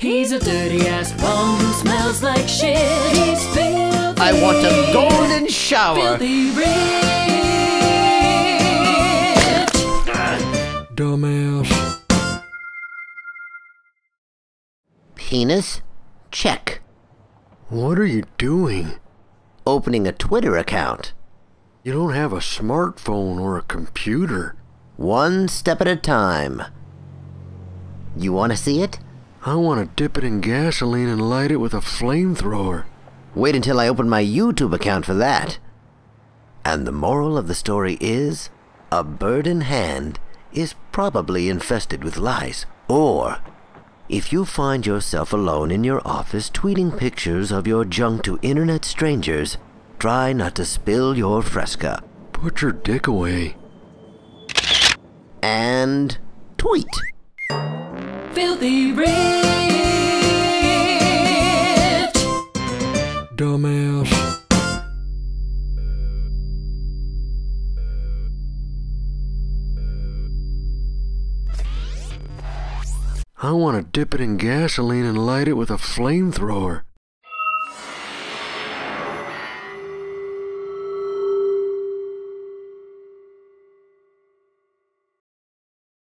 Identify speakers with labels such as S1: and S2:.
S1: He's a dirty ass bum who smells like shit. He's filthy.
S2: I want a golden shower.
S1: Filthy rich.
S3: Dumbass.
S2: Penis? Check.
S3: What are you doing?
S2: Opening a Twitter account.
S3: You don't have a smartphone or a computer.
S2: One step at a time. You want to see it?
S3: I want to dip it in gasoline and light it with a flamethrower.
S2: Wait until I open my YouTube account for that. And the moral of the story is, a bird in hand is probably infested with lice. Or, if you find yourself alone in your office tweeting pictures of your junk to internet strangers, try not to spill your Fresca.
S3: Put your dick away.
S2: And tweet.
S1: Filthy rich.
S3: Dumbass. I want to dip it in gasoline and light it with a flamethrower.